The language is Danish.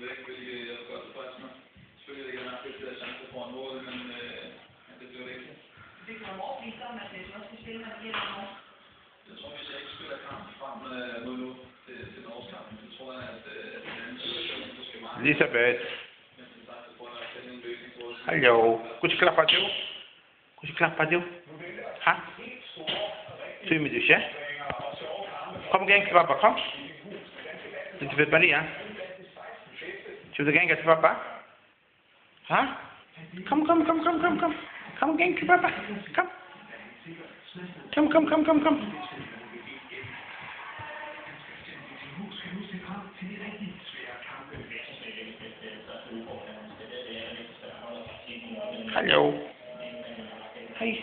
væk, hvilket jeg er godt tilfreds med. Selvfølgelig ikke har haft flere chancer for en mål, men det blev ikke. Det kommer overbevist om, at det også skal spille, når det gælder Norge. Jeg tror, hvis jeg ikke spiller kamp frem mod nu til Norges kamp, så tror jeg, at den anden situation, så skal meget... Elisabeth. Men som sagt, så tror jeg, at finde en løsning på det. Hallo. Goed geklapt, Padjo. Goed geklapt, Padjo. Ha? 2 minuutjes, hè? Kom again, papa, kom. Dit is Maria. Should again get papa? Huh? Come. Come again, papa. Come. Hallo. Hey.